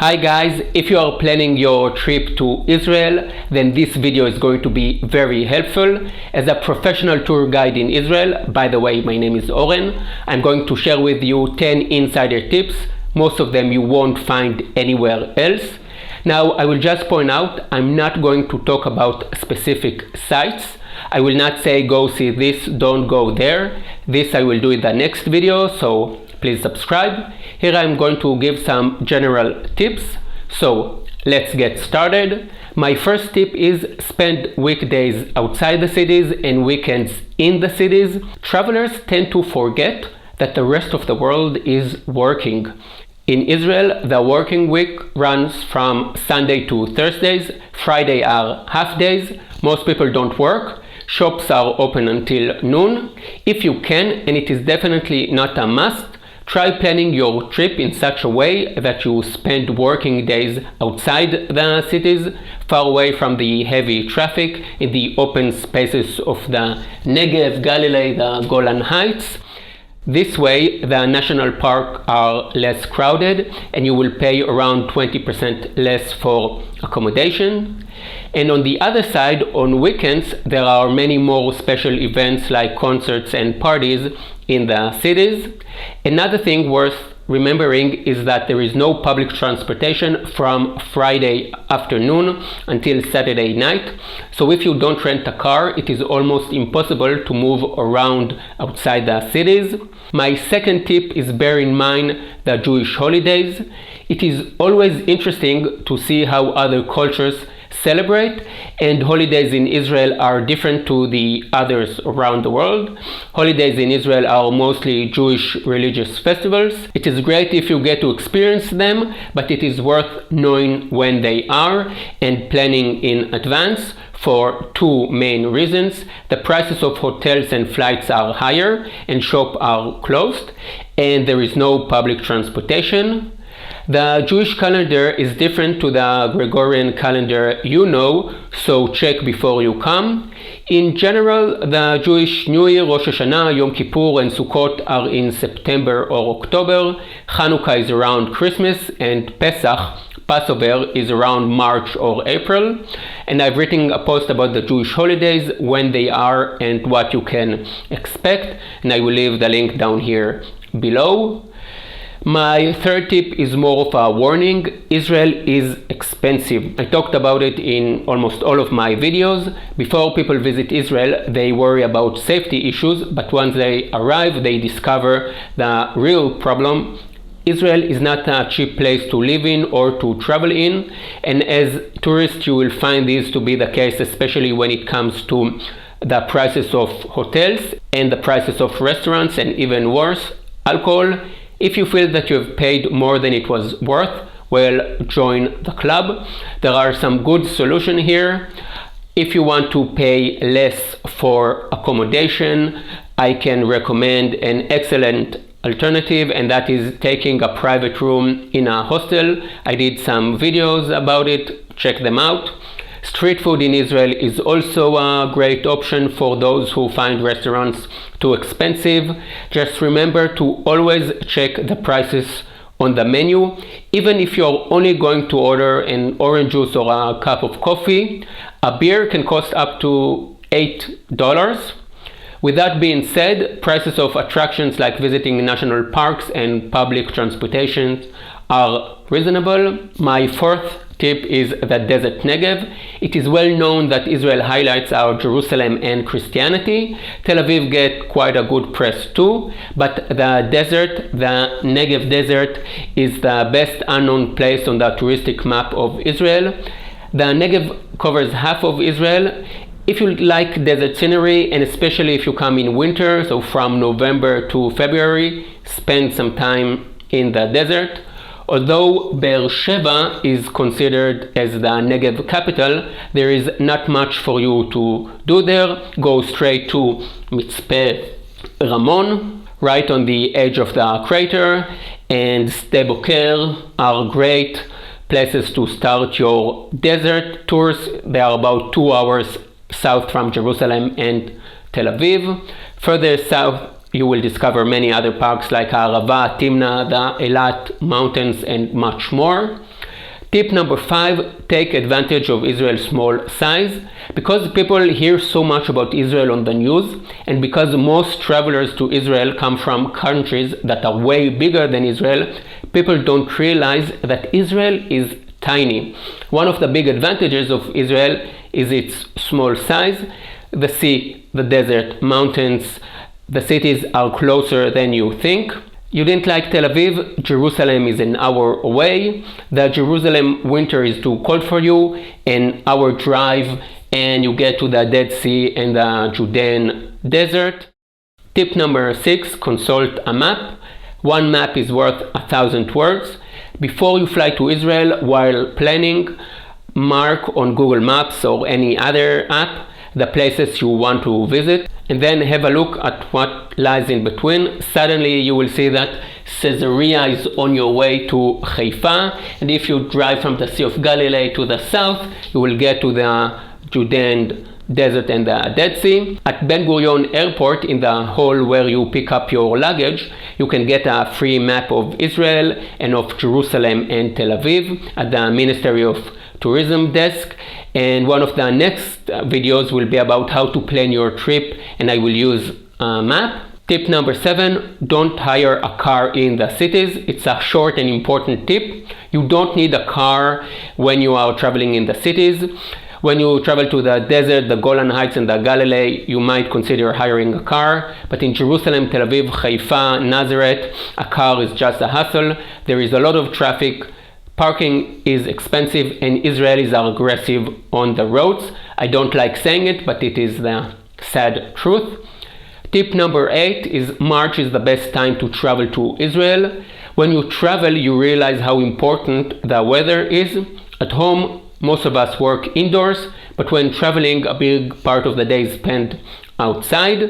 Hi guys, if you are planning your trip to Israel, then this video is going to be very helpful. As a professional tour guide in Israel, by the way, my name is Oren, I'm going to share with you 10 insider tips. Most of them you won't find anywhere else. Now, I will just point out, I'm not going to talk about specific sites. I will not say go see this, don't go there. This I will do in the next video, so please subscribe. Here I'm going to give some general tips. So let's get started. My first tip is spend weekdays outside the cities and weekends in the cities. Travelers tend to forget that the rest of the world is working. In Israel, the working week runs from Sunday to Thursdays. Friday are half days. Most people don't work. Shops are open until noon. If you can, and it is definitely not a must, try planning your trip in such a way that you spend working days outside the cities, far away from the heavy traffic, in the open spaces of the Negev, Galilee, the Golan Heights. This way, the national parks are less crowded and you will pay around 20% less for accommodation. And on the other side, on weekends, there are many more special events like concerts and parties in the cities. Another thing worth remembering is that there is no public transportation from Friday afternoon until Saturday night. So if you don't rent a car, it is almost impossible to move around outside the cities. My second tip is bear in mind the Jewish holidays. It is always interesting to see how other cultures celebrate, and holidays in Israel are different to the others around the world. Holidays in Israel are mostly Jewish religious festivals. It is great if you get to experience them, but it is worth knowing when they are and planning in advance for two main reasons. The prices of hotels and flights are higher and shops are closed, and there is no public transportation. The Jewish calendar is different to the Gregorian calendar so check before you come. In general, the Jewish New Year, Rosh Hashanah, Yom Kippur and Sukkot are in September or October. Hanukkah is around Christmas, and Passover is around March or April. And I've written a post about the Jewish holidays, when they are and what you can expect, and I will leave the link down here below. My third tip is more of a warning. Israel is expensive. I talked about it in almost all of my videos. Before people visit Israel, they worry about safety issues, but once they arrive, they discover the real problem. Israel is not a cheap place to live in or to travel in, and as tourists you will find this to be the case, especially when it comes to the prices of hotels and the prices of restaurants, and even worse, alcohol. If you feel that you have paid more than it was worth, well, join the club. There are some good solutions here. If you want to pay less for accommodation, I can recommend an excellent alternative, and that is taking a private room in a hostel. I did some videos about it, check them out. Street food in Israel is also a great option for those who find restaurants too expensive. Just remember to always check the prices on the menu. Even if you're only going to order an orange juice or a cup of coffee, a beer can cost up to $8. With that being said, prices of attractions like visiting national parks and public transportation are reasonable. My fourth tip is the desert Negev. It is well known that Israel highlights our Jerusalem and Christianity. Tel Aviv get quite a good press too, but the desert, the Negev desert, is the best unknown place on the touristic map of Israel. The Negev covers half of Israel. If you like desert scenery, and especially if you come in winter, so from November to February, spend some time in the desert. Although Be'er Sheva is considered as the Negev capital, there is not much for you to do there. Go straight to Mitzpeh Ramon, right on the edge of the crater, and Sde Boker are great places to start your desert tours. They are about 2 hours south from Jerusalem and Tel Aviv. Further south, you will discover many other parks like Arava, Timna, the Eilat Mountains, and much more. Tip number 5, take advantage of Israel's small size. Because people hear so much about Israel on the news, and because most travelers to Israel come from countries that are way bigger than Israel, people don't realize that Israel is tiny. One of the big advantages of Israel is its small size. The sea, the desert, mountains, the cities are closer than you think. You didn't like Tel Aviv? Jerusalem is an hour away. The Jerusalem winter is too cold for you, an hour drive, and you get to the Dead Sea and the Judean desert. Tip number 6, consult a map. One map is worth 1,000 words. Before you fly to Israel, while planning, mark on Google Maps or any other app the places you want to visit, and then have a look at what lies in between. Suddenly you will see that Caesarea is on your way to Haifa, and if you drive from the Sea of Galilee to the south, you will get to the Judean desert and the Dead Sea. At Ben Gurion Airport, in the hall where you pick up your luggage, you can get a free map of Israel and of Jerusalem and Tel Aviv at the Ministry of Tourism desk. And one of the next videos will be about how to plan your trip, and I will use a map. Tip number 7, don't hire a car in the cities. It's a short and important tip. You don't need a car when you are traveling in the cities. When you travel to the desert, the Golan Heights and the Galilee, you might consider hiring a car. But in Jerusalem, Tel Aviv, Haifa, Nazareth, a car is just a hassle. There is a lot of traffic. Parking is expensive, and Israelis are aggressive on the roads. I don't like saying it, but it is the sad truth. Tip number 8 is March is the best time to travel to Israel. When you travel, you realize how important the weather is. At home, most of us work indoors, but when traveling, a big part of the day is spent outside.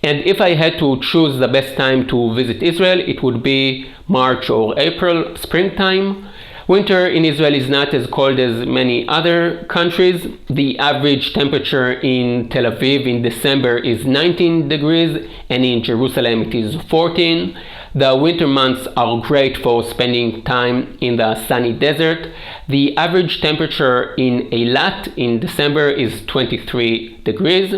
And if I had to choose the best time to visit Israel, it would be March or April, springtime. Winter in Israel is not as cold as many other countries. The average temperature in Tel Aviv in December is 19 degrees, and in Jerusalem it is 14. The winter months are great for spending time in the sunny desert. The average temperature in Eilat in December is 23 degrees.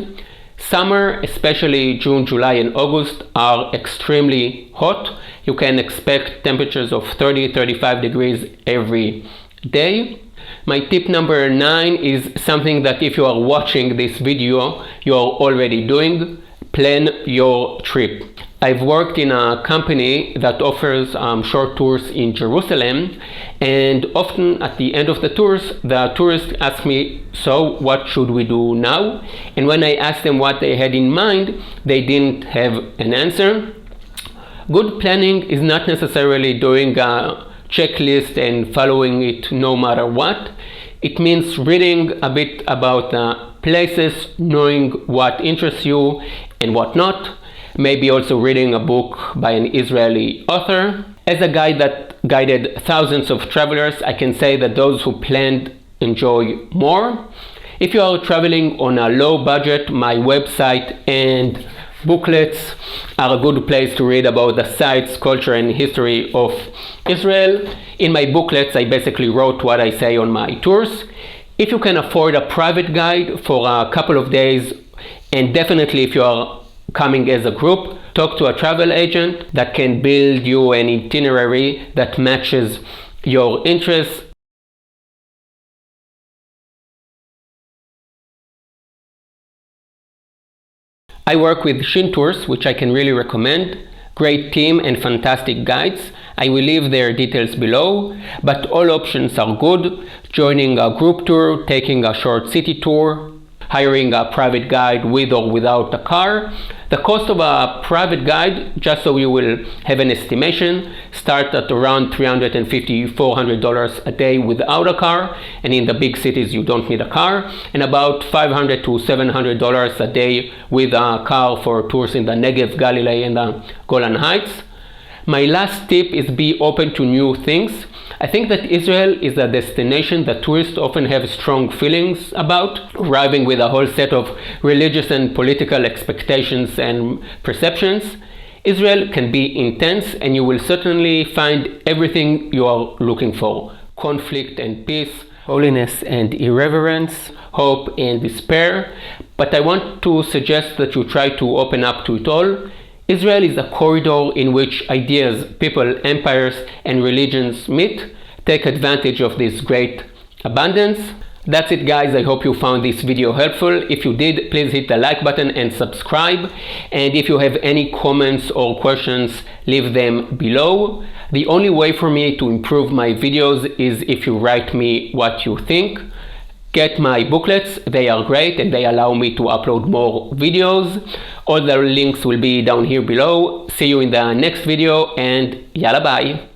Summer, especially June, July, and August, are extremely hot. You can expect temperatures of 30-35 degrees every day. My tip number 9 is something that if you are watching this video, you are already doing. Plan your trip. I've worked in a company that offers short tours in Jerusalem, and often at the end of the tours, the tourists ask me, so what should we do now? And when I asked them what they had in mind, they didn't have an answer. Good planning is not necessarily doing a checklist and following it no matter what. It means reading a bit about the places, knowing what interests you and what not. Maybe also reading a book by an Israeli author. As a guide that guided thousands of travelers, I can say that those who planned enjoy more. If you are traveling on a low budget, my website and booklets are a good place to read about the sites, culture, and history of Israel. In my booklets, I basically wrote what I say on my tours. If you can afford a private guide for a couple of days, and definitely if you are coming as a group, talk to a travel agent that can build you an itinerary that matches your interests. I work with Shin Tours, which I can really recommend. Great team and fantastic guides. I will leave their details below, but all options are good. Joining a group tour, taking a short city tour, hiring a private guide with or without a car. The cost of a private guide, just so you will have an estimation, starts at around $350-400 a day without a car, and in the big cities you don't need a car, and about $500 to $700 a day with a car for tours in the Negev, Galilee, and the Golan Heights. My last tip is be open to new things. I think that Israel is a destination that tourists often have strong feelings about, arriving with a whole set of religious and political expectations and perceptions. Israel can be intense, and you will certainly find everything you are looking for. conflict and peace, holiness and irreverence, hope and despair. But I want to suggest that you try to open up to it all. Israel is a corridor in which ideas, people, empires, and religions meet. Take advantage of this great abundance. That's it, guys. I hope you found this video helpful. If you did, please hit the like button and subscribe. And if you have any comments or questions, leave them below. The only way for me to improve my videos is if you write me what you think. Get my booklets, they are great and they allow me to upload more videos. All the links will be down here below. See you in the next video and yalla bye.